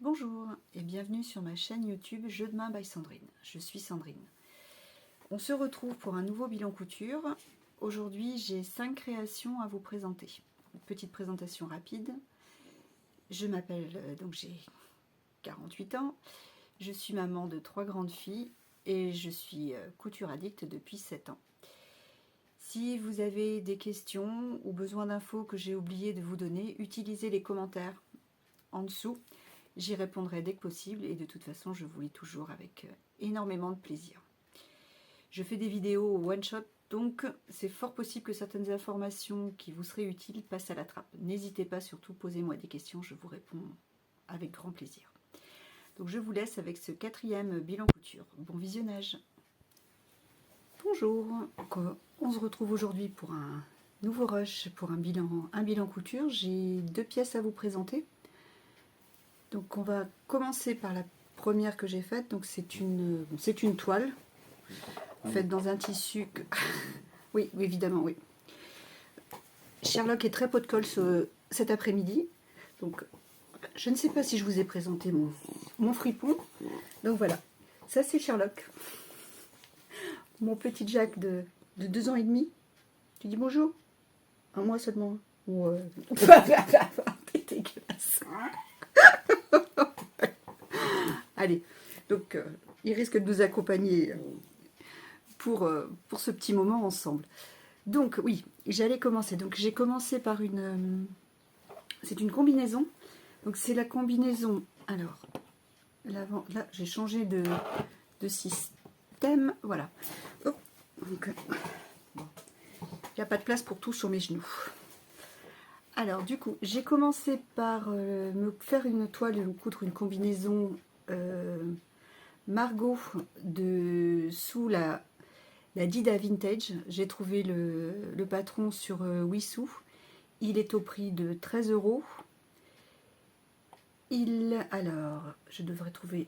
Bonjour et bienvenue sur ma chaîne YouTube Jeux de main by Sandrine. Je suis Sandrine. On se retrouve pour un nouveau bilan couture. Aujourd'hui, j'ai 5 créations à vous présenter. Une petite présentation rapide. Je m'appelle, donc j'ai 48 ans. Je suis maman de 3 grandes filles et je suis couture addict depuis 7 ans. Si vous avez des questions ou besoin d'infos que j'ai oublié de vous donner, utilisez les commentaires en dessous. J'y répondrai dès que possible et de toute façon, je vous lis toujours avec énormément de plaisir. Je fais des vidéos one shot, donc c'est fort possible que certaines informations qui vous seraient utiles passent à la trappe. N'hésitez pas, surtout, posez-moi des questions, je vous réponds avec grand plaisir. Donc je vous laisse avec ce 4e bilan couture. Bon visionnage. Bonjour, on se retrouve aujourd'hui pour un nouveau rush, pour un bilan couture. J'ai 2 pièces à vous présenter. Donc on va commencer par la première que j'ai faite. Donc c'est une toile faite dans un tissu que... oui, évidemment, oui. Sherlock est très pot de colle cet après-midi. Donc je ne sais pas si je vous ai présenté mon fripon. Donc voilà, ça c'est Sherlock. Mon petit Jack de 2 ans et demi. Tu dis bonjour? Un mois seulement. Ouais. C'est dégueulasse. Allez, donc il risque de nous accompagner pour ce petit moment ensemble. Donc oui, j'allais commencer. Donc j'ai commencé par une... c'est une combinaison. Donc c'est la combinaison... Alors, là j'ai changé de système. Voilà. Oh, donc, bon. Il n'y a pas de place pour tout sur mes genoux. Alors du coup, j'ai commencé par me faire une toile et me coudre une combinaison Margot sous la Dida Vintage. J'ai trouvé le patron sur Wissou. Il est au prix de 13 €. Alors, je devrais trouver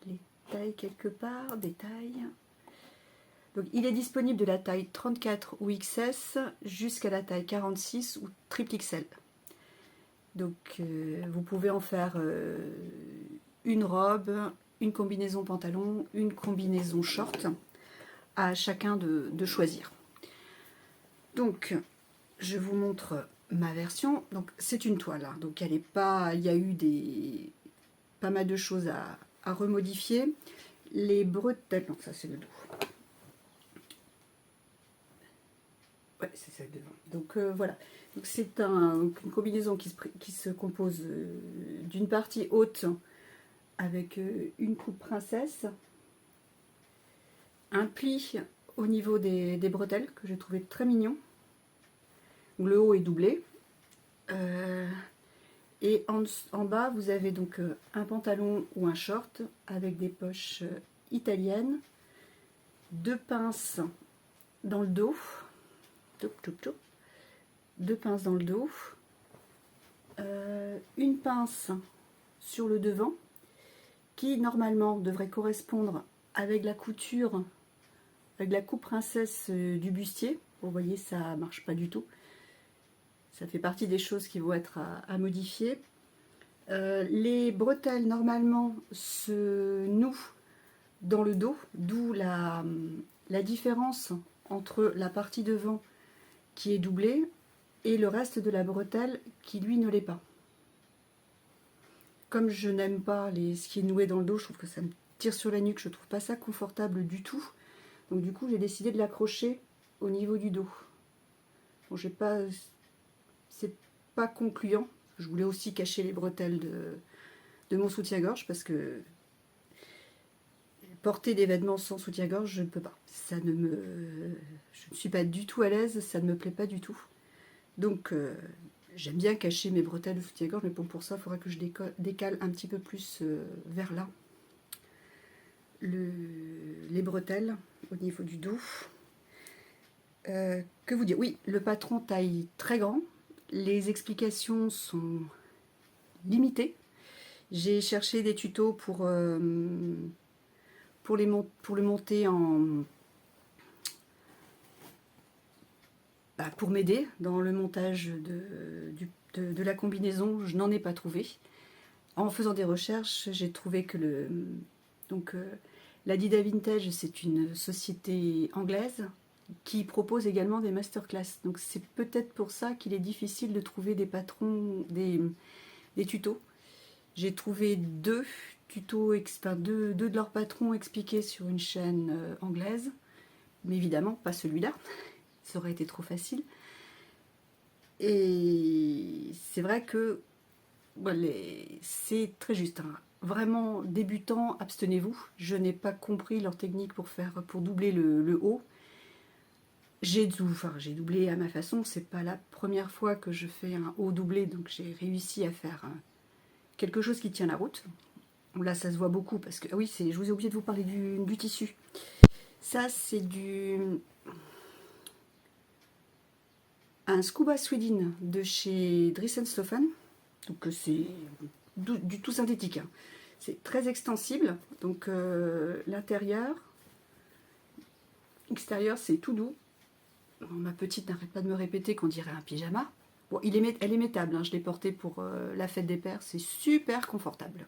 les tailles quelque part, des tailles. Donc, il est disponible de la taille 34 ou XS jusqu'à la taille 46 ou triple XL. Donc, vous pouvez en faire une robe, une combinaison pantalon, une combinaison short, à chacun de choisir. Donc, je vous montre ma version. Donc, c'est une toile, hein. Donc elle est pas, il y a eu pas mal de choses à remodifier. Les bretelles, non, ça c'est le dos. Ouais, c'est ça devant. Donc voilà. Donc c'est une combinaison qui se compose d'une partie haute avec une coupe princesse, un pli au niveau des bretelles que j'ai trouvé très mignon. Le haut est doublé. Et en bas, vous avez donc un pantalon ou un short avec des poches italiennes, 2 pinces dans le dos, 2 pinces dans le dos, une pince sur le devant qui normalement devrait correspondre avec la couture, avec la coupe princesse du bustier. Vous voyez, ça marche pas du tout. Ça fait partie des choses qui vont être à modifier. Les bretelles normalement se nouent dans le dos, d'où la différence entre la partie devant qui est doublée et le reste de la bretelle qui lui ne l'est pas. Comme je n'aime pas ce qui est noué dans le dos, je trouve que ça me tire sur la nuque, je trouve pas ça confortable du tout. Donc du coup j'ai décidé de l'accrocher au niveau du dos. Bon, c'est pas concluant. Je voulais aussi cacher les bretelles de mon soutien-gorge parce que porter des vêtements sans soutien-gorge, je ne peux pas. Je ne suis pas du tout à l'aise, ça ne me plaît pas du tout. Donc j'aime bien cacher mes bretelles de soutien-gorge, mais pour ça, il faudra que je décale un petit peu plus vers là les bretelles au niveau du dos. Que vous dire? Oui, le patron taille très grand. Les explications sont limitées. J'ai cherché des tutos pour le monter pour m'aider dans le montage de la combinaison. Je n'en ai pas trouvé. En faisant des recherches, j'ai trouvé que l'Adida Vintage, c'est une société anglaise qui propose également des masterclass. Donc c'est peut-être pour ça qu'il est difficile de trouver des patrons, des tutos. J'ai trouvé deux tutos, deux de leurs patrons expliqués sur une chaîne anglaise, mais évidemment pas celui-là, ça aurait été trop facile. Et c'est vrai que c'est très juste, hein. Vraiment débutant, abstenez-vous. Je n'ai pas compris leur technique pour doubler le haut. J'ai doublé à ma façon, c'est pas la première fois que je fais un haut doublé, donc j'ai réussi à faire quelque chose qui tient la route. Là ça se voit beaucoup parce que, ah oui, je vous ai oublié de vous parler du tissu. Ça c'est un Scuba Sweden de chez Dresden-Stoffen, donc c'est du tout synthétique, hein. C'est très extensible, donc l'intérieur, extérieur c'est tout doux. Ma petite n'arrête pas de me répéter qu'on dirait un pyjama. Bon, elle est métable, hein, je l'ai portée pour la fête des pères, c'est super confortable.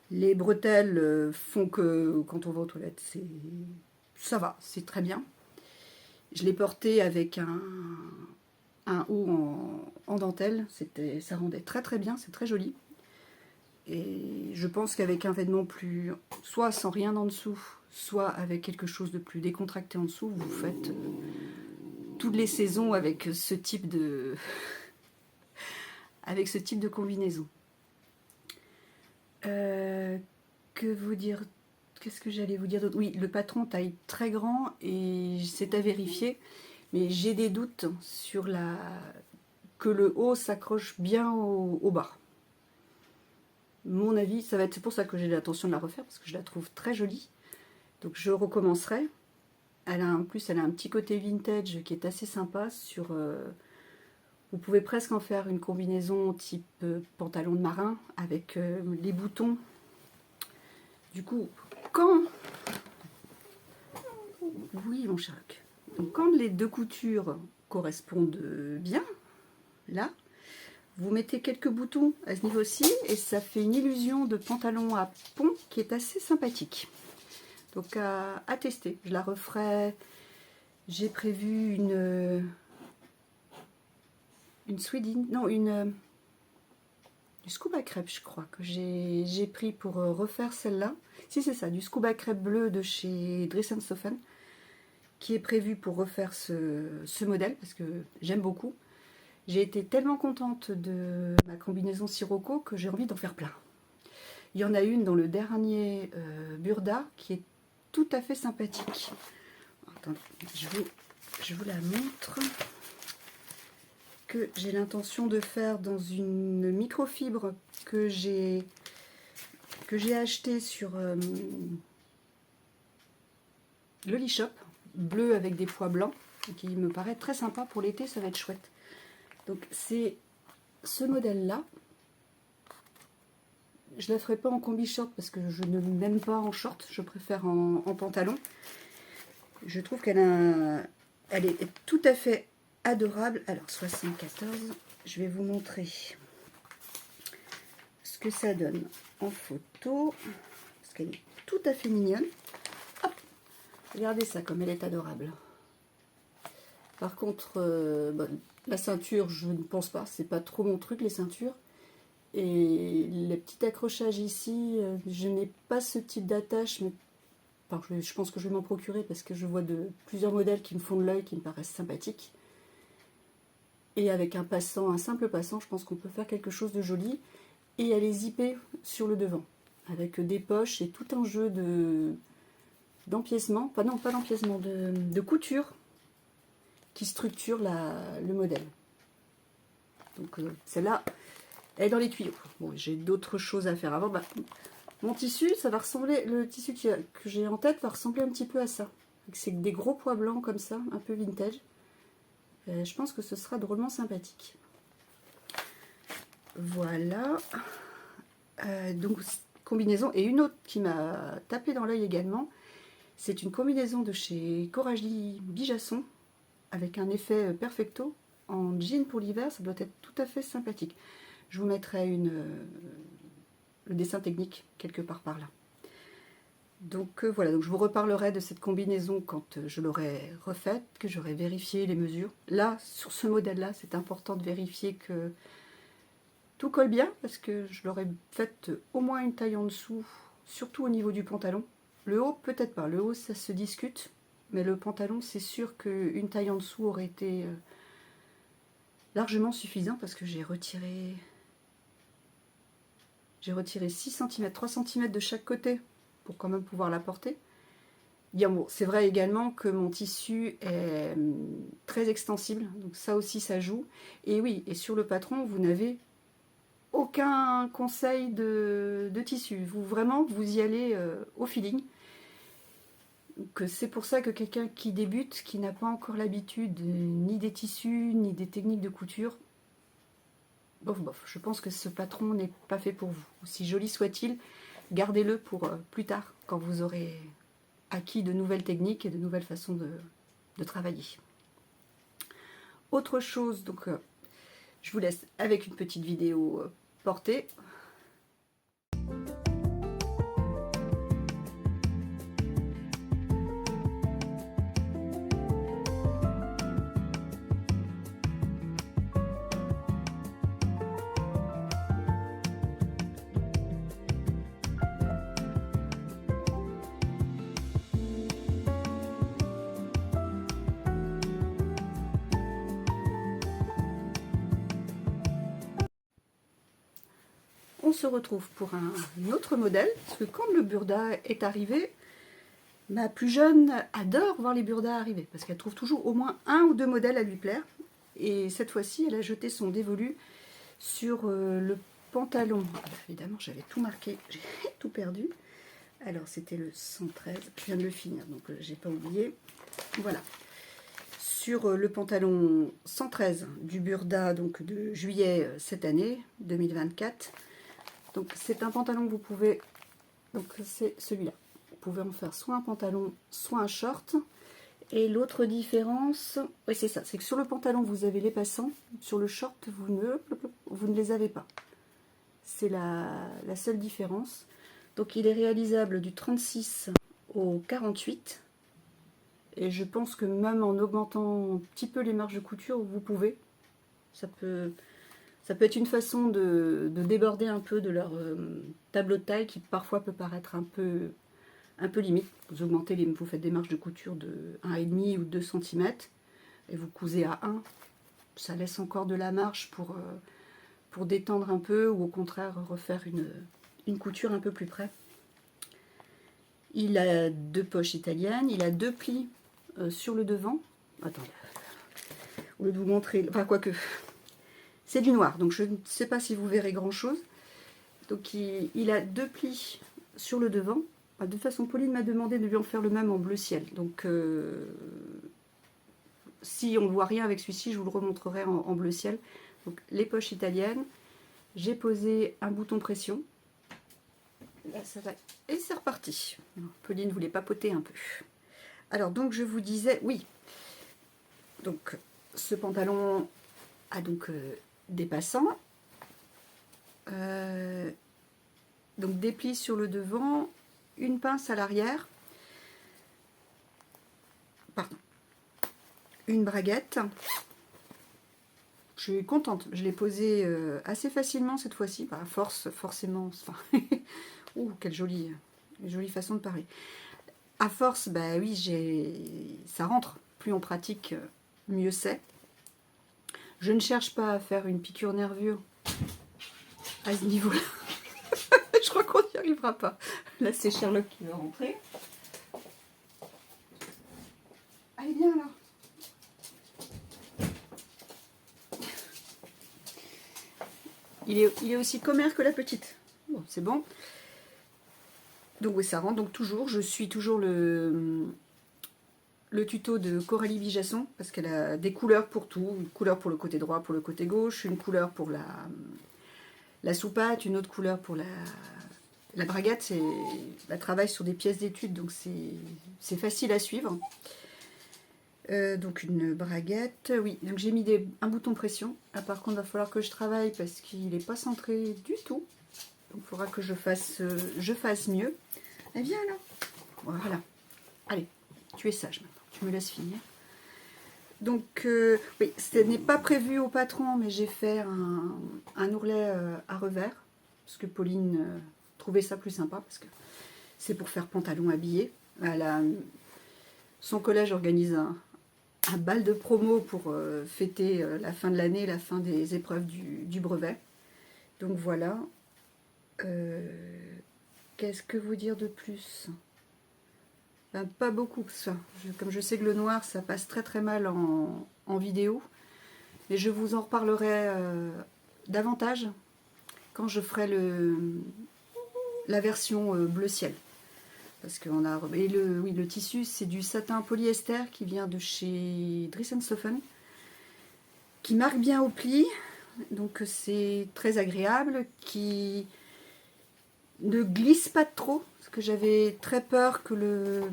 Les bretelles font que quand on va aux toilettes, ça va, c'est très bien. Je l'ai porté avec un haut en dentelle, ça rendait très très bien, c'est très joli. Et je pense qu'avec un vêtement soit sans rien en dessous, soit avec quelque chose de plus décontracté en dessous, vous faites toutes les saisons avec ce type de combinaison. Que vous dire? Qu'est-ce que j'allais vous dire d'autre? Oui, le patron taille très grand et c'est à vérifier, mais j'ai des doutes sur que le haut s'accroche bien au bas. Mon avis, c'est pour ça que j'ai l'intention de la refaire, parce que je la trouve très jolie. Donc je recommencerai. En plus, elle a un petit côté vintage qui est assez sympa. Vous pouvez presque en faire une combinaison type pantalon de marin avec les boutons. Du coup, oui, mon Sherlock. Donc, quand les deux coutures correspondent bien, là, vous mettez quelques boutons à ce niveau-ci et ça fait une illusion de pantalon à pont qui est assez sympathique. Donc à tester. Je la referai. J'ai prévu une Sweden, non, du scuba crêpe, je crois, que j'ai pris pour refaire celle-là. Si, c'est ça, du scuba crêpe bleu de chez Dresden-Stoffen, qui est prévu pour refaire ce modèle, parce que j'aime beaucoup. J'ai été tellement contente de ma combinaison Sirocco que j'ai envie d'en faire plein. Il y en a une dans le dernier Burda qui est tout à fait sympathique. Attendez, je vous la montre. Que j'ai l'intention de faire dans une microfibre que j'ai acheté sur le Li-Shop, bleu avec des pois blancs, qui me paraît très sympa pour l'été, ça va être chouette. Donc c'est ce modèle-là. Je la ferai pas en combi short parce que je ne m'aime pas en short, je préfère en pantalon. Je trouve elle est tout à fait adorable. Alors 74, je vais vous montrer ce que ça donne en photo, parce qu'elle est tout à fait mignonne. Hop, regardez ça comme elle est adorable. Par contre, la ceinture, je ne pense pas, c'est pas trop mon truc les ceintures. Et les petits accrochages ici, je n'ai pas ce type d'attache, mais je pense que je vais m'en procurer parce que je vois plusieurs modèles qui me font de l'œil, qui me paraissent sympathiques. Et avec un simple passant, je pense qu'on peut faire quelque chose de joli. Et elle est zippée sur le devant, avec des poches et tout un jeu d'empiècement, pas d'empiècement, de couture qui structure le modèle. Donc celle-là, elle est dans les tuyaux. Bon, j'ai d'autres choses à faire avant. Mon tissu, ça va ressembler, le tissu que j'ai en tête va ressembler un petit peu à ça. C'est des gros pois blancs comme ça, un peu vintage. Je pense que ce sera drôlement sympathique. Voilà. Donc, combinaison. Et une autre qui m'a tapé dans l'œil également, c'est une combinaison de chez Coralie Bijasson, avec un effet perfecto, en jean pour l'hiver. Ça doit être tout à fait sympathique. Je vous mettrai le dessin technique quelque part par là. Donc voilà, donc je vous reparlerai de cette combinaison quand je l'aurai refaite, que j'aurai vérifié les mesures. Là, sur ce modèle-là, c'est important de vérifier que tout colle bien, parce que je l'aurais faite au moins une taille en dessous, surtout au niveau du pantalon. Le haut, peut-être pas. Le haut, ça se discute, mais le pantalon, c'est sûr qu'une taille en dessous aurait été largement suffisant, parce que j'ai retiré 6 cm, 3 cm de chaque côté, pour quand même pouvoir la porter. Bon, c'est vrai également que mon tissu est très extensible, donc ça aussi ça joue. Et oui, et sur le patron, vous n'avez aucun conseil de tissu. Vous y allez au feeling. C'est pour ça que quelqu'un qui débute, qui n'a pas encore l'habitude ni des tissus, ni des techniques de couture, bof bof, je pense que ce patron n'est pas fait pour vous. Aussi joli soit-il, gardez-le pour plus tard, quand vous aurez acquis de nouvelles techniques et de nouvelles façons de travailler. Autre chose, donc je vous laisse avec une petite vidéo portée. On se retrouve pour un autre modèle, parce que quand le burda est arrivé, ma plus jeune adore voir les burdas arriver, parce qu'elle trouve toujours au moins un ou deux modèles à lui plaire. Et cette fois-ci, elle a jeté son dévolu sur le pantalon. Ah bah, évidemment, j'avais tout marqué, j'ai tout perdu. Alors, c'était le 113, je viens de le finir, donc j'ai pas oublié. Voilà. Sur le pantalon 113 du burda donc de juillet cette année, 2024. Donc c'est un pantalon que vous pouvez, donc c'est celui-là. Vous pouvez en faire soit un pantalon, soit un short. Et l'autre différence, oui c'est ça, c'est que sur le pantalon vous avez les passants, sur le short vous ne les avez pas. C'est la seule différence. Donc il est réalisable du 36 au 48. Et je pense que même en augmentant un petit peu les marges de couture, vous pouvez. Ça peut être une façon de déborder un peu de leur tableau de taille qui parfois peut paraître un peu limite. Vous faites des marges de couture de 1,5 ou 2 cm et vous cousez à 1. Ça laisse encore de la marge pour détendre un peu ou au contraire refaire une couture un peu plus près. Il a 2 poches italiennes, il a 2 plis sur le devant. Attendez, au lieu de vous montrer, enfin quoique... C'est du noir, donc je ne sais pas si vous verrez grand chose. Donc il a 2 plis sur le devant. De façon, Pauline m'a demandé de lui en faire le même en bleu ciel. Donc si on ne voit rien avec celui-ci, je vous le remontrerai en bleu ciel. Donc les poches italiennes. J'ai posé un bouton pression. Là, ça va. Et c'est reparti. Pauline voulait papoter un peu. Alors donc je vous disais, oui. Donc ce pantalon a donc... des passants, donc des plis sur le devant, une pince à l'arrière, pardon, une braguette. Je suis contente, je l'ai posée assez facilement cette fois-ci, à force forcément, enfin, quelle jolie façon de parler. À force, bah oui, ça rentre, plus on pratique, mieux c'est. Je ne cherche pas à faire une piqûre nervure à ce niveau-là. Je crois qu'on n'y arrivera pas. Là, c'est Sherlock qui va rentrer. Allez, viens là. Il est aussi commère que la petite. Bon, c'est bon. Donc oui, ça rentre. Donc toujours, je suis toujours le tuto de Coralie Bijasson, parce qu'elle a des couleurs pour tout. Une couleur pour le côté droit, pour le côté gauche, une couleur pour la soupate, une autre couleur pour la braguette. Elle travaille sur des pièces d'études, donc c'est facile à suivre. Donc une braguette, oui, donc j'ai mis un bouton pression. Ah, par contre, il va falloir que je travaille parce qu'il n'est pas centré du tout. Donc il faudra que je fasse mieux. Eh bien là, voilà. Allez, tu es sage maintenant, tu me laisses finir. Donc oui, ce n'est pas prévu au patron, mais j'ai fait un ourlet à revers. Parce que Pauline trouvait ça plus sympa, parce que c'est pour faire pantalon habillé. Son collège organise un bal de promo pour fêter la fin de l'année, la fin des épreuves du brevet. Donc voilà. Qu'est-ce que vous dire de plus? Ben, pas beaucoup ça. Comme je sais que le noir, ça passe très très mal en vidéo. Mais je vous en reparlerai davantage quand je ferai la version bleu ciel. Parce qu'on a... Et le tissu, c'est du satin polyester qui vient de chez Dries & Soffen, qui marque bien au pli, donc c'est très agréable, qui ne glisse pas trop, parce que j'avais très peur que le...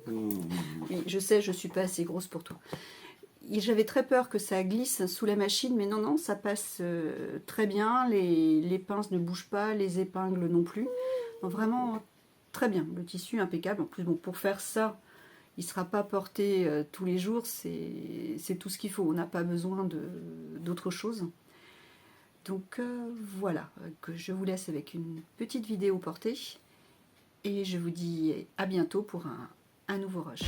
Oui, je sais, je suis pas assez grosse pour tout. J'avais très peur que ça glisse sous la machine, mais non, non, ça passe très bien, les pinces ne bougent pas, les épingles non plus. Donc vraiment très bien, le tissu impeccable. En plus, bon, pour faire ça, il ne sera pas porté tous les jours, c'est tout ce qu'il faut. On n'a pas besoin d'autre chose. Donc voilà, que je vous laisse avec une petite vidéo portée. Et je vous dis à bientôt pour un nouveau rush.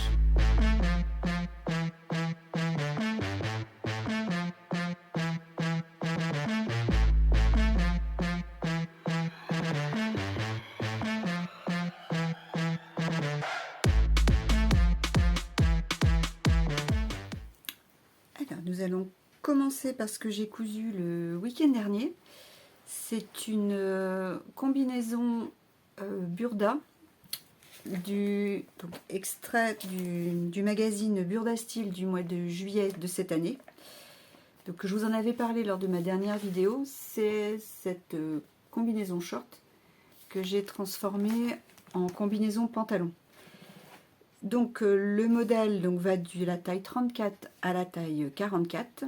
Alors, nous allons commencer par ce que j'ai cousu le week-end dernier. C'est une combinaison Burda, extrait du magazine Burda Style du mois de juillet de cette année. Donc, je vous en avais parlé lors de ma dernière vidéo. C'est cette combinaison short que j'ai transformée en combinaison pantalon. Donc le modèle va de la taille 34 à la taille 44.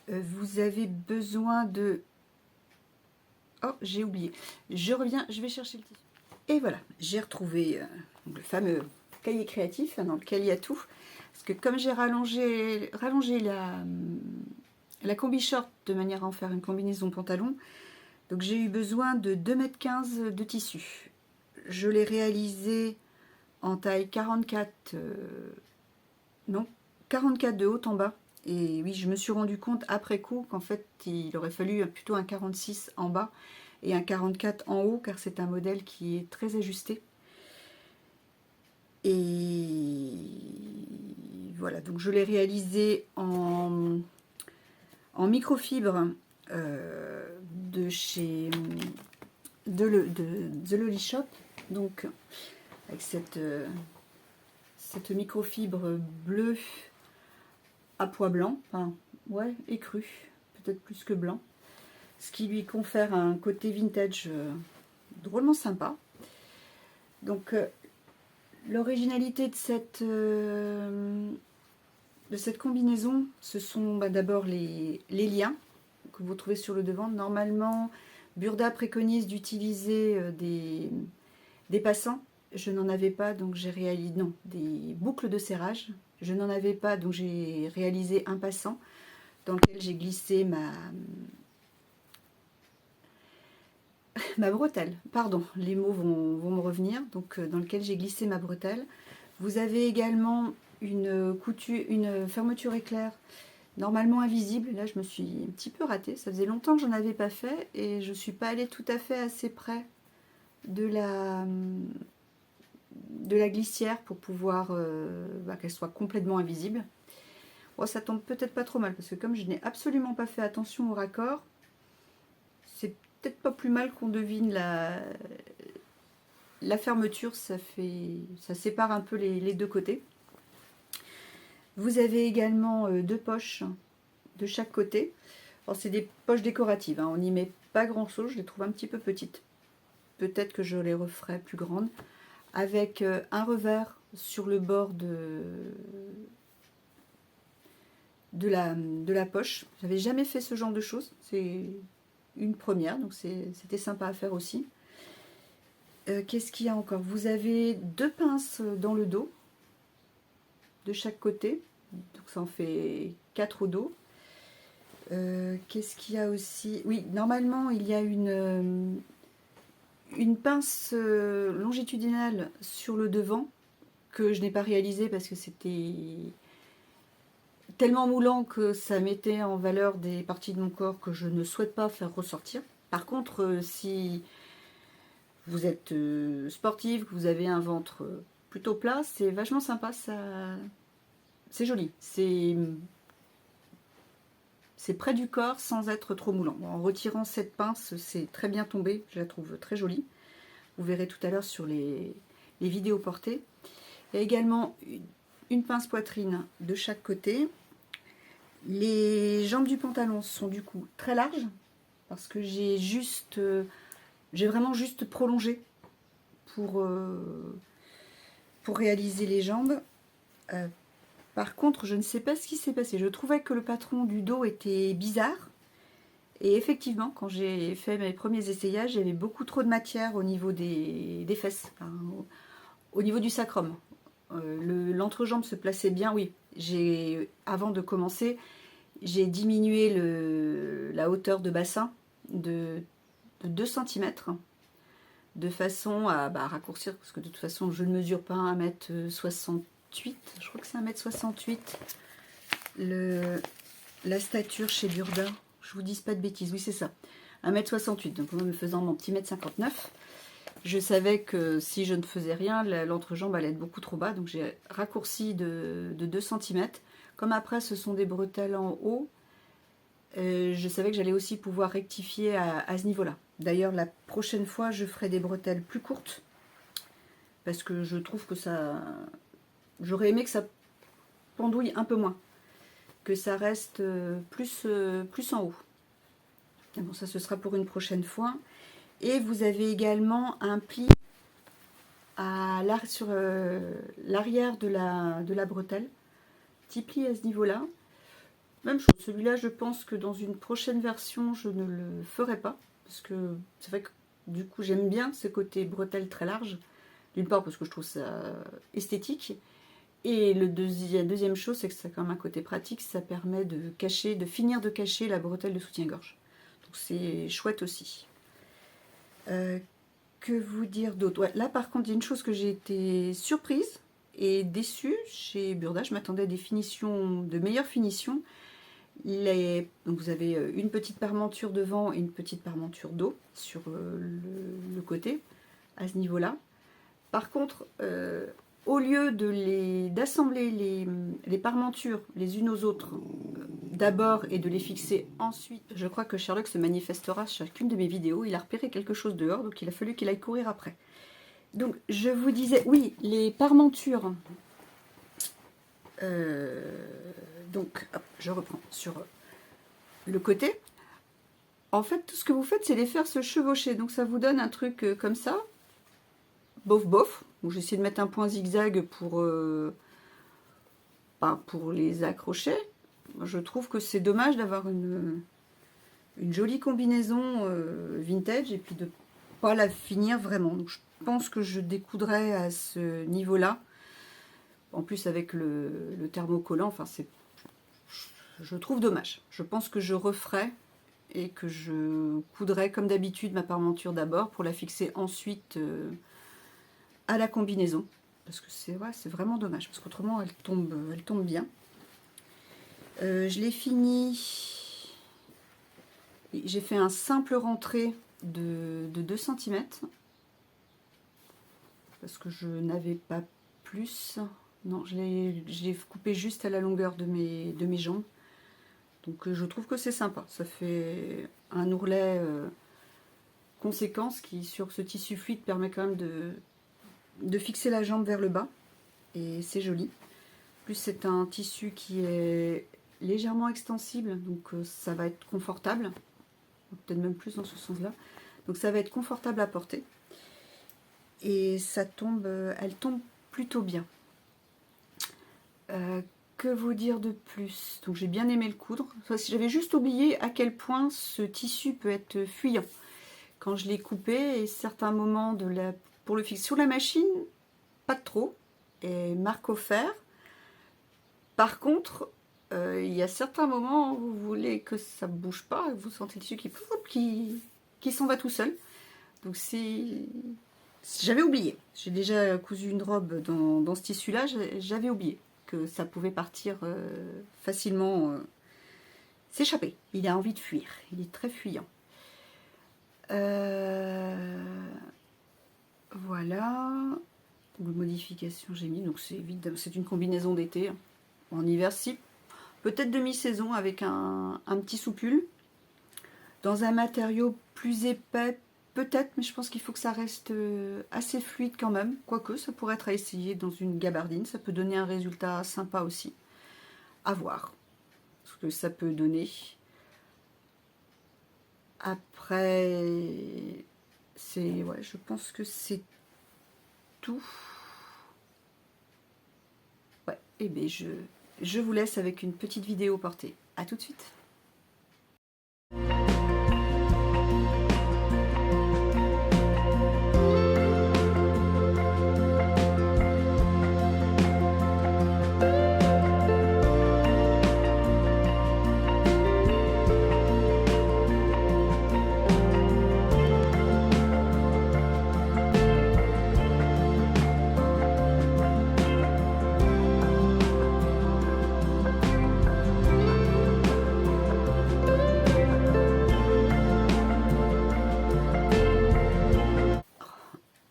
Vous avez besoin de... Oh, j'ai oublié. Je reviens, je vais chercher le tissu. Et voilà, j'ai retrouvé le fameux cahier créatif dans lequel il y a tout. Parce que comme j'ai rallongé la combi short de manière à en faire une combinaison pantalon, donc j'ai eu besoin de 2,15 m de tissu. Je l'ai réalisé en taille 44, non, 44 de haut en bas. Et oui, je me suis rendu compte après coup qu'en fait, il aurait fallu plutôt un 46 en bas et un 44 en haut, car c'est un modèle qui est très ajusté. Et voilà, donc je l'ai réalisé en microfibre de chez The Lolly Shop. Donc, avec cette microfibre bleue à pois blanc, enfin, ouais, écru, peut-être plus que blanc, ce qui lui confère un côté vintage drôlement sympa. Donc, l'originalité de cette combinaison, ce sont d'abord les liens que vous trouvez sur le devant. Normalement, Burda préconise d'utiliser des passants. Je n'en avais pas, donc j'ai réalisé des boucles de serrage. Je n'en avais pas, donc j'ai réalisé un passant dans lequel j'ai glissé ma bretelle. Pardon, les mots vont me revenir. Donc dans lequel j'ai glissé ma bretelle. Vous avez également une fermeture éclair normalement invisible. Là, je me suis un petit peu ratée. Ça faisait longtemps que j'en avais pas fait et je suis pas allée tout à fait assez près de la glissière pour pouvoir qu'elle soit complètement invisible. Bon, ça tombe peut-être pas trop mal parce que comme je n'ai absolument pas fait attention au raccord, c'est peut-être pas plus mal qu'on devine la fermeture. Ça sépare un peu les deux côtés. Vous avez également deux poches de chaque côté. C'est des poches décoratives, hein. On n'y met pas grand chose, je les trouve un petit peu petites. Peut-être que je les referai plus grandes. Avec un revers sur le bord de la poche. J'avais jamais fait ce genre de choses. une première, donc c'était sympa à faire aussi. Qu'est-ce qu'il y a encore? Vous avez 2 pinces dans le dos, de chaque côté, donc ça en fait 4 au dos. Qu'est-ce qu'il y a aussi? Oui, normalement il y a une pince longitudinale sur le devant, que je n'ai pas réalisé parce que c'était tellement moulant que ça mettait en valeur des parties de mon corps que je ne souhaite pas faire ressortir. Par contre, si vous êtes sportive, que vous avez un ventre plutôt plat, c'est vachement sympa, c'est joli. C'est près du corps sans être trop moulant. Bon, en retirant cette pince, c'est très bien tombé, je la trouve très jolie. Vous verrez tout à l'heure sur les vidéos portées. Il y a également une pince poitrine de chaque côté. Les jambes du pantalon sont du coup très larges parce que j'ai vraiment juste prolongé pour réaliser les jambes. Par contre, je ne sais pas ce qui s'est passé. Je trouvais que le patron du dos était bizarre. Et effectivement, quand j'ai fait mes premiers essayages, il y avait beaucoup trop de matière au niveau des fesses, enfin, au niveau du sacrum. L'entrejambe se plaçait bien, oui. Avant de commencer, j'ai diminué la hauteur de bassin de 2 cm de façon à raccourcir, parce que de toute façon, je ne mesure pas 1m68. Je crois que c'est 1m68 la stature chez Burda. Je vous dis pas de bêtises, oui c'est ça. 1m68, donc moi me faisant mon petit 1m59, je savais que si je ne faisais rien, l'entrejambe allait être beaucoup trop bas, donc j'ai raccourci de 2 cm. Comme après ce sont des bretelles en haut, je savais que j'allais aussi pouvoir rectifier à ce niveau-là. D'ailleurs, la prochaine fois, je ferai des bretelles plus courtes, parce que je trouve que ça... J'aurais aimé que ça pendouille un peu moins, que ça reste plus en haut. Bon, ça ce sera pour une prochaine fois. Et vous avez également un pli sur l'arrière de la bretelle. Petit pli à ce niveau-là. Même chose, celui-là je pense que dans une prochaine version je ne le ferai pas. Parce que c'est vrai que du coup j'aime bien ce côté bretelle très large. D'une part parce que je trouve ça esthétique. Et la deuxième chose, c'est que ça a quand même un côté pratique, ça permet de finir de cacher la bretelle de soutien-gorge. Donc c'est chouette aussi. Que vous dire d'autre? Ouais, là par contre, il y a une chose que j'ai été surprise et déçue chez Burda. Je m'attendais à des finitions, de meilleures finitions. Donc vous avez une petite parmenture devant et une petite parmenture dos sur le côté, à ce niveau-là. Par contre, au lieu d'assembler les parmentures les unes aux autres d'abord et de les fixer ensuite, je crois que Sherlock se manifestera chacune de mes vidéos. Il a repéré quelque chose dehors, donc il a fallu qu'il aille courir après. Donc je vous disais, oui, les parmentures. Donc hop, je reprends sur le côté. En fait, tout ce que vous faites, c'est les faire se chevaucher. Donc ça vous donne un truc comme ça. Bof bof. J'ai essayé de mettre un point zigzag pour les accrocher. Je trouve que c'est dommage d'avoir une jolie combinaison vintage et puis de pas la finir vraiment. Donc je pense que je découdrais à ce niveau-là. En plus avec le thermocollant, enfin je trouve dommage. Je pense que je referai et que je coudrais comme d'habitude ma parmenture d'abord pour la fixer ensuite à la combinaison, parce que c'est vraiment dommage, parce qu'autrement elle tombe bien. Je l'ai fini, j'ai fait un simple rentré de 2 cm, parce que je n'avais pas plus, non, je l'ai coupé juste à la longueur de mes jambes, donc je trouve que c'est sympa, ça fait un ourlet conséquent, qui sur ce tissu fluide permet quand même de fixer la jambe vers le bas, et c'est joli. En plus c'est un tissu qui est légèrement extensible, donc ça va être confortable, peut-être même plus dans ce sens là, donc ça va être confortable à porter, et elle tombe plutôt bien. que vous dire de plus? Donc j'ai bien aimé le coudre. Enfin, j'avais juste oublié à quel point ce tissu peut être fuyant. Quand je l'ai coupé, et certains moments pour le fixer sur la machine, pas trop. Et marque au fer. Par contre, il y a certains moments où vous voulez que ça bouge pas, vous sentez le tissu qui s'en va tout seul. Donc j'avais oublié. J'ai déjà cousu une robe dans ce tissu-là, j'avais oublié que ça pouvait partir facilement, s'échapper. Il a envie de fuir, il est très fuyant. Voilà. Modification j'ai mis, donc c'est une combinaison d'été. En hiver, si, peut-être demi-saison avec un petit soupule. Dans un matériau plus épais, peut-être, mais je pense qu'il faut que ça reste assez fluide quand même. Quoique, ça pourrait être à essayer dans une gabardine. Ça peut donner un résultat sympa aussi. À voir ce que ça peut donner. Après, ouais, je pense que c'est tout. Ouais, et bien je vous laisse avec une petite vidéo portée. À tout de suite.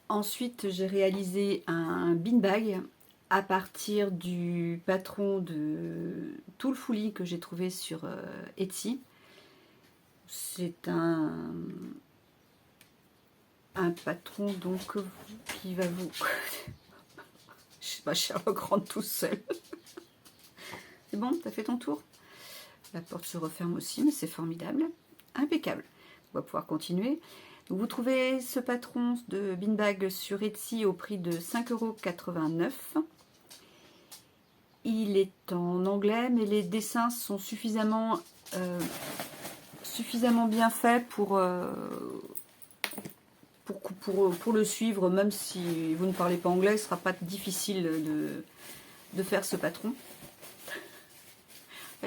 Ensuite, j'ai réalisé un beanbag à partir du patron de Tulle Fully que j'ai trouvé sur Etsy. C'est un patron donc qui va vous... Je sais pas, Sherlock rentre tout seul. C'est bon, t'as fait ton tour? La porte se referme aussi, mais c'est formidable. Impeccable. On va pouvoir continuer. Donc vous trouvez ce patron de beanbag sur Etsy au prix de 5,89 €. Il est en anglais, mais les dessins sont suffisamment bien faits pour le suivre, même si vous ne parlez pas anglais, ce ne sera pas difficile de faire ce patron.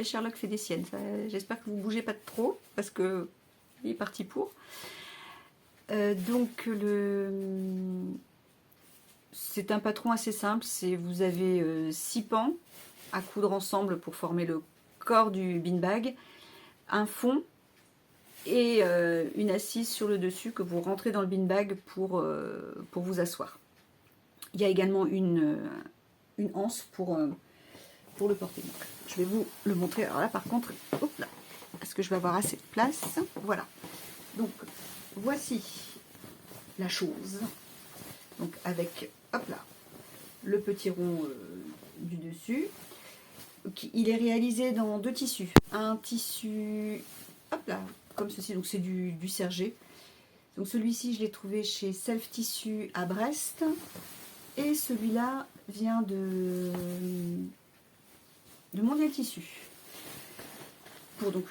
Sherlock fait des siennes. J'espère que vous ne bougez pas trop, parce qu'il est parti pour. Donc c'est un patron assez simple. Vous avez 6 pans à coudre ensemble pour former le corps du beanbag, un fond et une assise sur le dessus que vous rentrez dans le beanbag pour vous asseoir. Il y a également une anse pour le porter. Donc, je vais vous le montrer. Alors là par contre, hop là, est-ce que je vais avoir assez de place? Voilà. Donc voici la chose. Donc avec, hop là, le petit rond du dessus. Il est réalisé dans 2 tissus. Un tissu, hop là, comme ceci, donc c'est du sergé. Donc celui-ci, je l'ai trouvé chez Self Tissu à Brest. Et celui-là vient de Mondial Tissu. Pour donc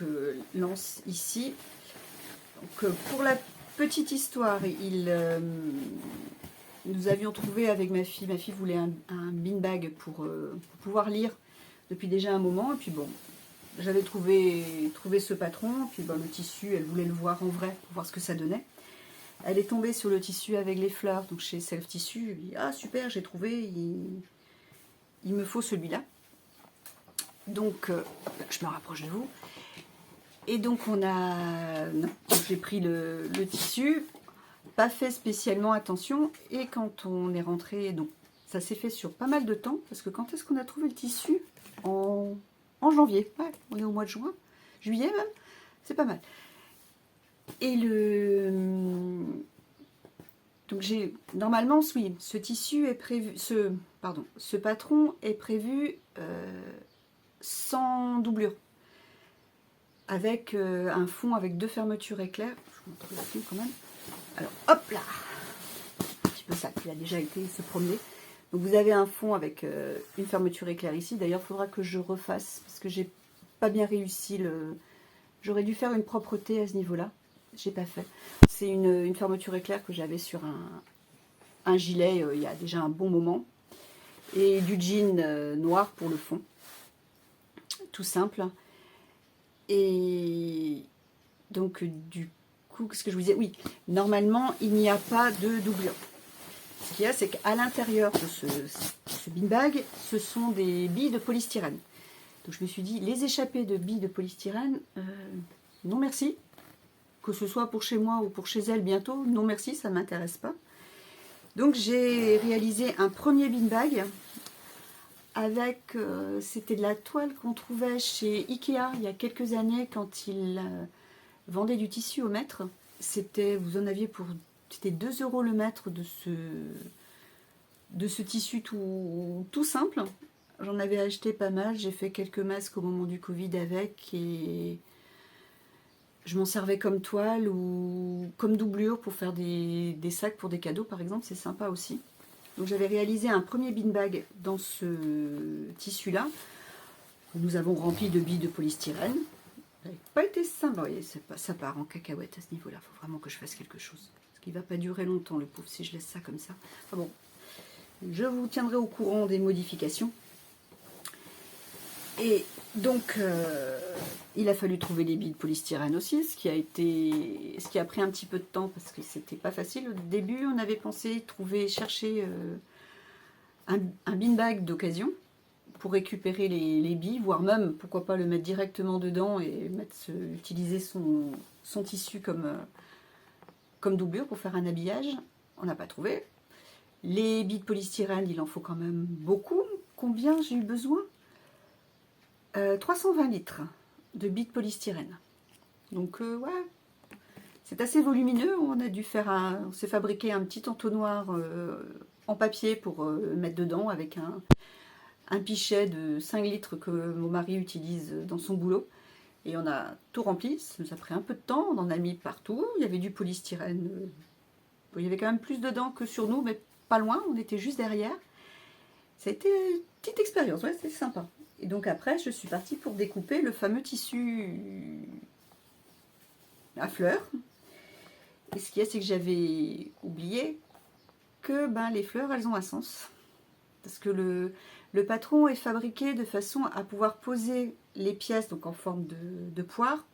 l'anse ici. Donc pour la petite histoire, nous avions trouvé avec ma fille voulait un beanbag pour pouvoir lire depuis déjà un moment, et puis bon, j'avais trouvé ce patron, puis bon, le tissu, elle voulait le voir en vrai, pour voir ce que ça donnait. Elle est tombée sur le tissu avec les fleurs, donc chez Self Tissu, elle dit « Ah super, j'ai trouvé, il me faut celui-là ». Donc, je me rapproche de vous. Et donc j'ai pris le tissu, pas fait spécialement attention, et quand on est rentré, donc ça s'est fait sur pas mal de temps, parce que quand est-ce qu'on a trouvé le tissu? En janvier, ouais, on est au mois de juin, juillet même, c'est pas mal. Et donc normalement, oui, ce tissu est prévu, ce patron est prévu sans doublure, avec un fond avec 2 fermetures éclairs. Je vous montre le fond quand même. Alors hop là, un petit peu ça, il a déjà été se promener. Donc vous avez un fond avec une fermeture éclair ici. D'ailleurs, il faudra que je refasse parce que j'ai pas bien réussi le... J'aurais dû faire une propreté à ce niveau-là. J'ai pas fait. C'est une fermeture éclair que j'avais sur un gilet il y a déjà un bon moment. Et du jean noir pour le fond. Tout simple. Et donc du coup, qu'est-ce que je vous disais? Oui, normalement, il n'y a pas de doublure. Ce qu'il y a, c'est qu'à l'intérieur de ce beanbag, ce sont des billes de polystyrène. Donc je me suis dit, les échappées de billes de polystyrène, non merci. Que ce soit pour chez moi ou pour chez elle bientôt, non merci, ça ne m'intéresse pas. Donc j'ai réalisé un premier beanbag avec, c'était de la toile qu'on trouvait chez Ikea il y a quelques années quand ils vendaient du tissu au mètre. C'était, vous en aviez pour, c'était 2 € le mètre de ce tissu tout simple. J'en avais acheté pas mal, j'ai fait quelques masques au moment du Covid avec et je m'en servais comme toile ou comme doublure pour faire des sacs pour des cadeaux par exemple, c'est sympa aussi. Donc j'avais réalisé un premier beanbag dans ce tissu-là. Nous avons rempli de billes de polystyrène. Ça n'a pas été simple, vous voyez, ça part en cacahuète à ce niveau-là. Il faut vraiment que je fasse quelque chose. Parce qu'il ne va pas durer longtemps le pauvre si je laisse ça comme ça. Ah bon, je vous tiendrai au courant des modifications. Et donc, il a fallu trouver les billes de polystyrène aussi, ce qui a pris un petit peu de temps parce que c'était pas facile. Au début, on avait pensé chercher un beanbag d'occasion pour récupérer les billes, voire même, pourquoi pas le mettre directement dedans et utiliser son tissu comme doublure pour faire un habillage. On n'a pas trouvé. Les billes de polystyrène, il en faut quand même beaucoup. Combien j'ai eu besoin? 320 litres de billes de polystyrène. Donc ouais, c'est assez volumineux. On s'est fabriqué un petit entonnoir en papier pour mettre dedans avec un pichet de 5 litres que mon mari utilise dans son boulot. Et on a tout rempli. Ça nous a pris un peu de temps. On en a mis partout. Il y avait du polystyrène. Il y avait quand même plus dedans que sur nous, mais pas loin. On était juste derrière. Ça a été une petite expérience. Ouais, c'était sympa. Et donc après, je suis partie pour découper le fameux tissu à fleurs. Et ce qu'il y a, c'est que j'avais oublié que les fleurs, elles ont un sens. Parce que le patron est fabriqué de façon à pouvoir poser les pièces, donc en forme de poire,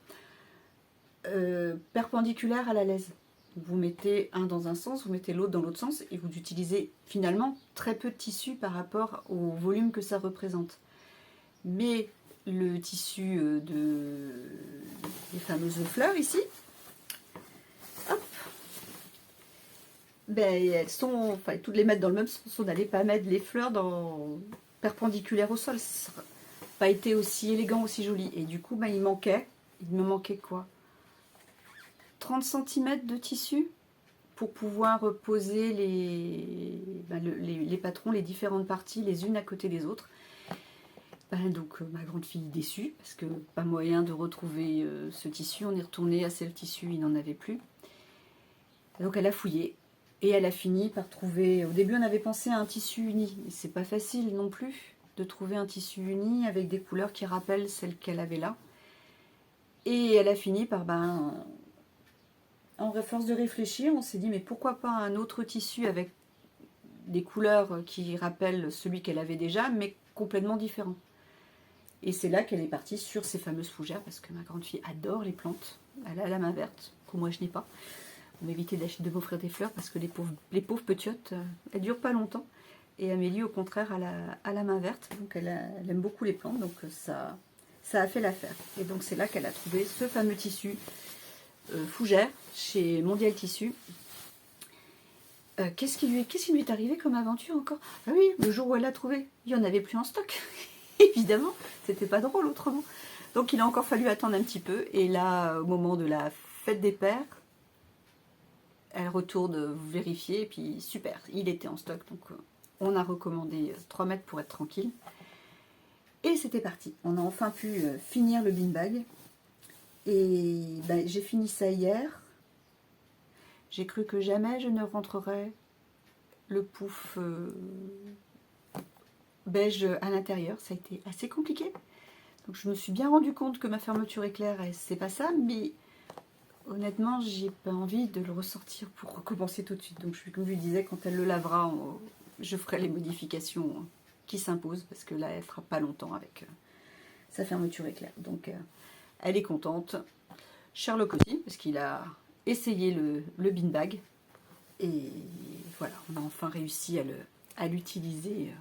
perpendiculaires à la laise. Vous mettez un dans un sens, vous mettez l'autre dans l'autre sens, et vous utilisez finalement très peu de tissu par rapport au volume que ça représente. Mais le tissu des fameuses fleurs ici, hop, elles sont, enfin, toutes les mettre dans le même sens. On n'allait pas mettre les fleurs perpendiculaires au sol. Ça n'a pas été aussi élégant, aussi joli. Et du coup, il me manquait quoi? 30 cm de tissu pour pouvoir poser les patrons, les différentes parties, les unes à côté des autres. Donc ma grande fille déçue, parce que pas moyen de retrouver ce tissu. On est retourné à celle tissu, il n'en avait plus. Donc elle a fouillé et elle a fini par trouver. Au début, on avait pensé à un tissu uni, mais c'est pas facile non plus de trouver un tissu uni avec des couleurs qui rappellent celles qu'elle avait là. Et elle a fini par, en force de réfléchir, on s'est dit mais pourquoi pas un autre tissu avec des couleurs qui rappellent celui qu'elle avait déjà, mais complètement différent. Et c'est là qu'elle est partie sur ces fameuses fougères, parce que ma grande fille adore les plantes. Elle a la main verte, que moi je n'ai pas. On m'évitait de m'offrir des fleurs, parce que les pauvres petiotes, elles ne durent pas longtemps. Et Amélie, au contraire, a la main verte, donc elle aime beaucoup les plantes, donc ça a fait l'affaire. Et donc c'est là qu'elle a trouvé ce fameux tissu fougère, chez Mondial Tissu. Qu'est-ce qui lui est arrivé comme aventure encore? Ah oui, le jour où elle l'a trouvé, il n'y en avait plus en stock. Évidemment, c'était pas drôle autrement. Donc il a encore fallu attendre un petit peu. Et là, au moment de la fête des pères, elle retourne vérifier. Et puis super, il était en stock. Donc on a recommandé 3 mètres pour être tranquille. Et c'était parti. On a enfin pu finir le beanbag. Et j'ai fini ça hier. J'ai cru que jamais je ne rentrerais le pouf beige à l'intérieur. Ça a été assez compliqué. Donc je me suis bien rendu compte que ma fermeture éclair, c'est pas ça, mais honnêtement, j'ai pas envie de le ressortir pour recommencer tout de suite. Donc comme je lui disais, quand elle le lavera, je ferai les modifications qui s'imposent, parce que là, elle fera pas longtemps avec sa fermeture éclair. Donc elle est contente. Sherlock aussi, parce qu'il a essayé le beanbag. Et voilà, on a enfin réussi à l'utiliser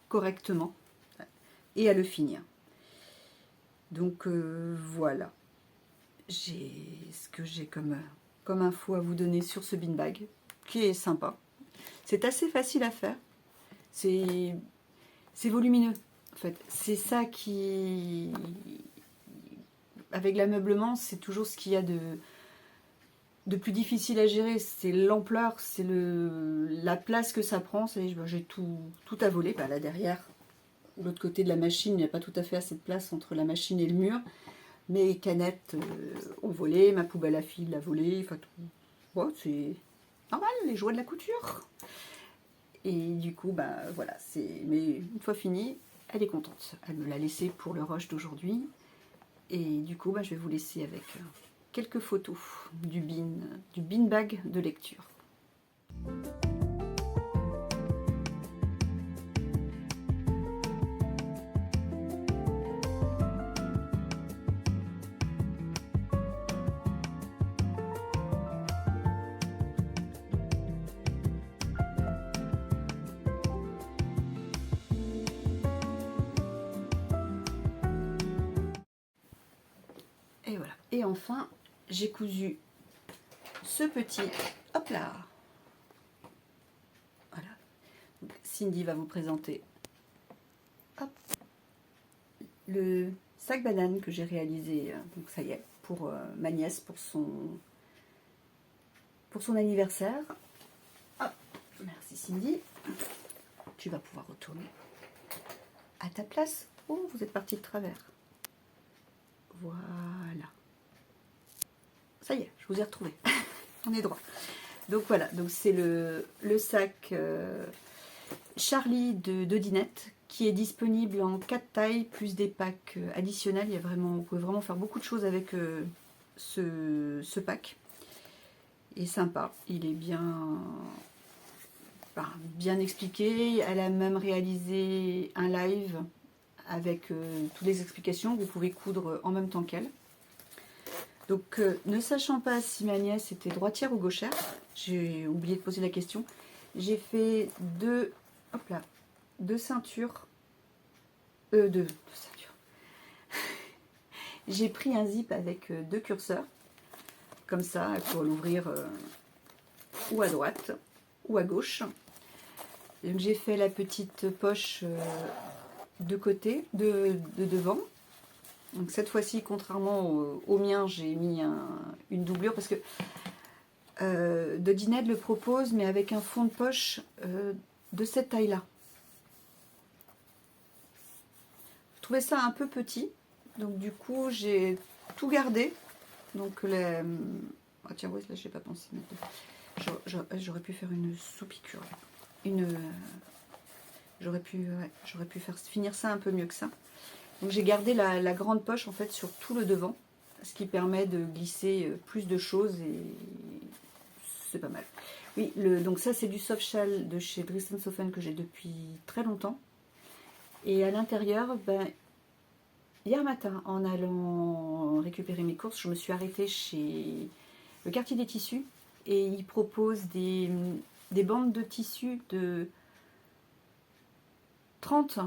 correctement et à le finir. Donc voilà, j'ai ce que j'ai comme info à vous donner sur ce beanbag, qui est sympa. C'est assez facile à faire, c'est volumineux en fait. C'est ça qui, avec l'ameublement, c'est toujours ce qu'il y a de plus difficile à gérer, c'est l'ampleur, c'est la place que ça prend. J'ai tout à voler. Bah, là derrière, de l'autre côté de la machine, il n'y a pas tout à fait assez de place entre la machine et le mur. Mes canettes ont volé, ma poubelle à fil a volé, enfin tout. Ouais, c'est normal, les joies de la couture. Et du coup, bah voilà, mais une fois fini, elle est contente. Elle me l'a laissé pour le rush d'aujourd'hui. Et du coup, bah, je vais vous laisser avec quelques photos du beanbag de lecture. Et voilà. Et enfin, j'ai cousu ce petit, hop là, voilà. Donc, Cindy va vous présenter, hop, le sac banane que j'ai réalisé. Donc ça y est, pour ma nièce, pour son anniversaire. Hop, merci Cindy. Tu vas pouvoir retourner à ta place. Oh, vous êtes parti de travers. Voilà. Ça y est, je vous ai retrouvé. On est droit. Donc voilà, donc c'est le sac Charlie de Dinette qui est disponible en 4 tailles plus des packs additionnels. Vous pouvez vraiment faire beaucoup de choses avec ce pack. Il est sympa, il est bien expliqué. Elle a même réalisé un live avec toutes les explications. Vous pouvez coudre en même temps qu'elle. Donc, ne sachant pas si ma nièce était droitière ou gauchère, j'ai oublié de poser la question. J'ai fait deux ceintures. Deux ceintures. J'ai pris un zip avec 2 curseurs, comme ça, pour l'ouvrir ou à droite ou à gauche. Donc, j'ai fait la petite poche de côté, de devant. Donc cette fois-ci, contrairement au mien, j'ai mis une doublure parce que de Dinette le propose, mais avec un fond de poche de cette taille-là. Je trouvais ça un peu petit, donc du coup j'ai tout gardé. Donc ah tiens, ouais, là j'ai pas pensé. J'aurais pu faire une sous-piqûre. J'aurais pu finir ça un peu mieux que ça. Donc j'ai gardé la grande poche en fait sur tout le devant, ce qui permet de glisser plus de choses et c'est pas mal. Oui, donc ça c'est du soft shell de chez Dresden Soffen que j'ai depuis très longtemps. Et à l'intérieur, hier matin, en allant récupérer mes courses, je me suis arrêtée chez le quartier des tissus et ils proposent des bandes de tissu de 30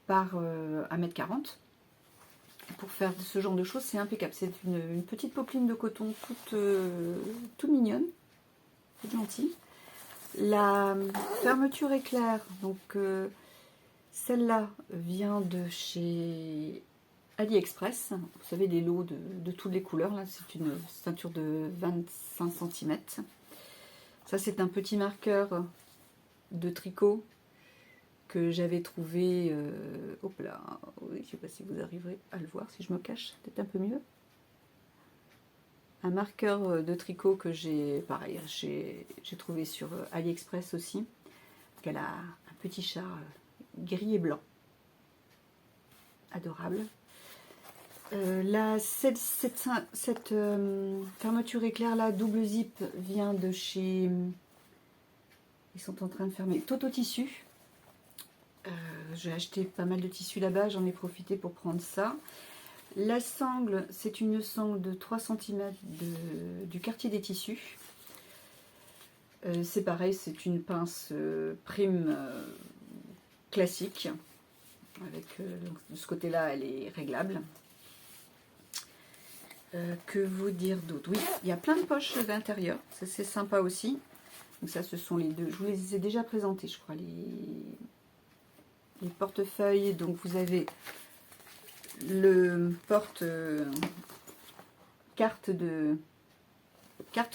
par 1,40 m. Pour faire ce genre de choses, c'est impeccable. C'est une petite popeline de coton toute mignonne, toute gentille. La fermeture éclair, donc celle-là vient de chez AliExpress. Vous savez, les lots de toutes les couleurs. Là, c'est une ceinture de 25 cm. Ça, c'est un petit marqueur de tricot que j'avais trouvé, hop là, oui, je ne sais pas si vous arriverez à le voir, si je me cache, peut-être un peu mieux. Un marqueur de tricot que j'ai trouvé sur AliExpress aussi. Elle a un petit chat gris et blanc. adorable. Là, cette fermeture éclair là, double zip, vient de chez... Ils sont en train de fermer Toto Tissu. J'ai acheté pas mal de tissus là-bas, j'en ai profité pour prendre ça. La sangle, c'est une sangle de 3 cm du quartier des tissus. C'est pareil, c'est une pince prime classique. Avec donc, de ce côté-là, elle est réglable. Que vous dire d'autre? Oui, il y a plein de poches d'intérieur, ça c'est sympa aussi. Donc ça, ce sont les deux. Je vous les ai déjà présentés, je crois, les portefeuilles. Donc vous avez le porte carte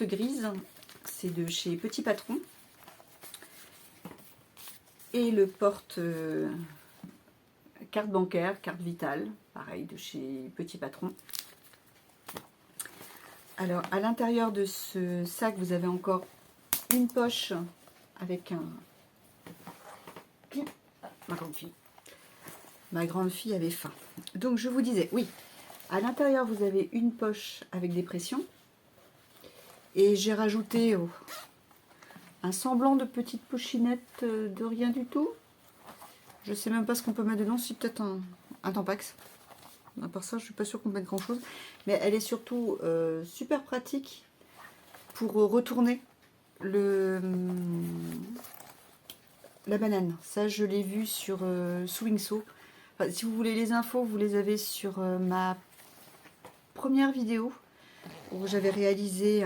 grise, c'est de chez Petit Patron. Et le porte carte bancaire, carte vitale, pareil, de chez Petit Patron. Alors, à l'intérieur de ce sac, vous avez encore une poche avec un... Ma grande fille avait faim. Donc, je vous disais, oui, à l'intérieur, vous avez une poche avec des pressions. Et j'ai rajouté un semblant de petite pochinette de rien du tout. Je sais même pas ce qu'on peut mettre dedans, c'est peut-être un Tampax. À part ça, je suis pas sûre qu'on mette grand chose. Mais elle est surtout super pratique pour retourner la banane. Ça, je l'ai vu sur Swingso. Enfin, si vous voulez les infos, vous les avez sur ma première vidéo où j'avais réalisé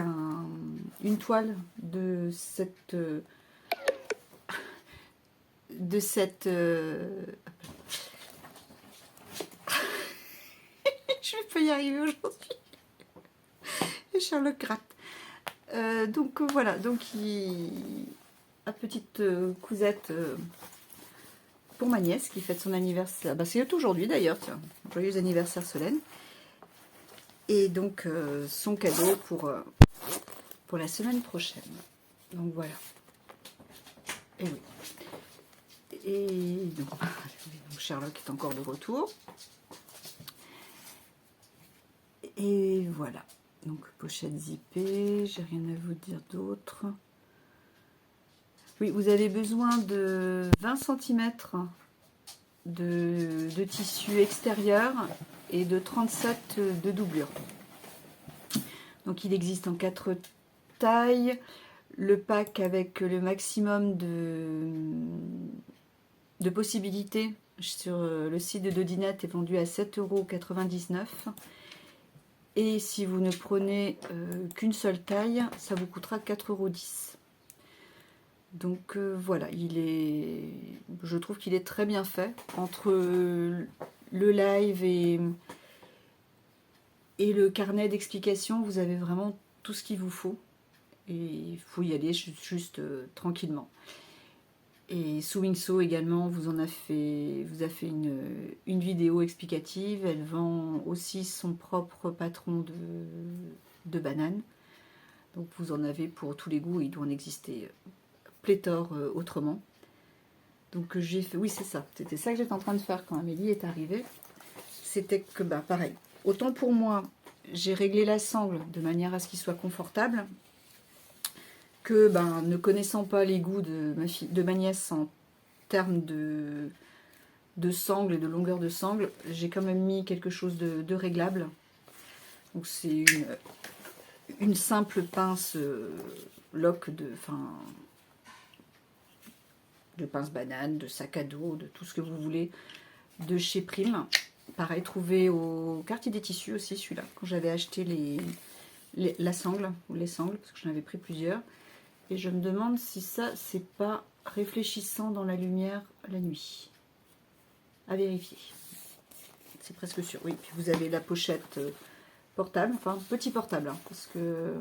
une toile de cette je vais pas y arriver aujourd'hui. Sherlock gratte. Donc voilà, donc ma petite cousette pour ma nièce qui fête son anniversaire. Bah, c'est aujourd'hui d'ailleurs, tiens. Joyeux anniversaire Solène. Et donc son cadeau pour la semaine prochaine. Donc voilà. Et oui. Et donc Sherlock est encore de retour. Et voilà. Donc pochette zippée, j'ai rien à vous dire d'autre. Oui, vous avez besoin de 20 cm de tissu extérieur et de 37 de doublure. Donc il existe en 4 tailles. Le pack avec le maximum de possibilités sur le site de Dodinat est vendu à 7,99 €. Et si vous ne prenez qu'une seule taille, ça vous coûtera 4,10 €. Donc voilà, je trouve qu'il est très bien fait. Entre le live et le carnet d'explications, vous avez vraiment tout ce qu'il vous faut. Et il faut y aller juste tranquillement. Et Swingso également vous a fait une vidéo explicative. Elle vend aussi son propre patron de bananes. Donc vous en avez pour tous les goûts. Il doit en exister pléthore autrement. Donc j'ai fait, oui c'est ça, c'était ça que j'étais en train de faire quand Amélie est arrivée. C'était que pareil, autant pour moi j'ai réglé la sangle de manière à ce qu'il soit confortable, que ne connaissant pas les goûts de ma nièce en termes de sangle et de longueur de sangle, j'ai quand même mis quelque chose de réglable. Donc c'est une simple pince loque de pince banane, de sac à dos, de tout ce que vous voulez, de chez Prime. Pareil, trouvé au quartier des tissus aussi, celui-là, quand j'avais acheté la sangle, ou les sangles, parce que j'en avais pris plusieurs. Et je me demande si ça, c'est pas réfléchissant dans la lumière la nuit. À vérifier. C'est presque sûr. Oui, puis vous avez la pochette portable, enfin petit portable, hein, parce que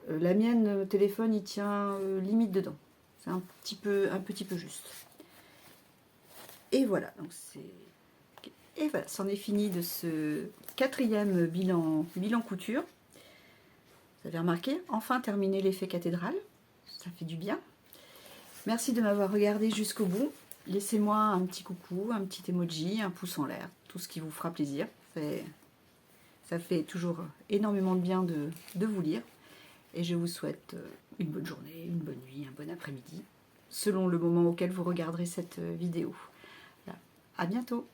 la mienne, téléphone, il tient limite dedans. C'est un petit peu juste. Et voilà, donc et voilà, c'en est fini de ce 4e bilan couture. Vous avez remarqué, enfin terminé l'effet cathédrale. Ça fait du bien. Merci de m'avoir regardé jusqu'au bout. laissez-moi un petit coucou, un petit emoji, un pouce en l'air, tout ce qui vous fera plaisir. Ça fait toujours énormément de bien de vous lire. Et je vous souhaite une bonne journée, une bonne nuit, un bon après-midi, selon le moment auquel vous regarderez cette vidéo. Voilà. À bientôt!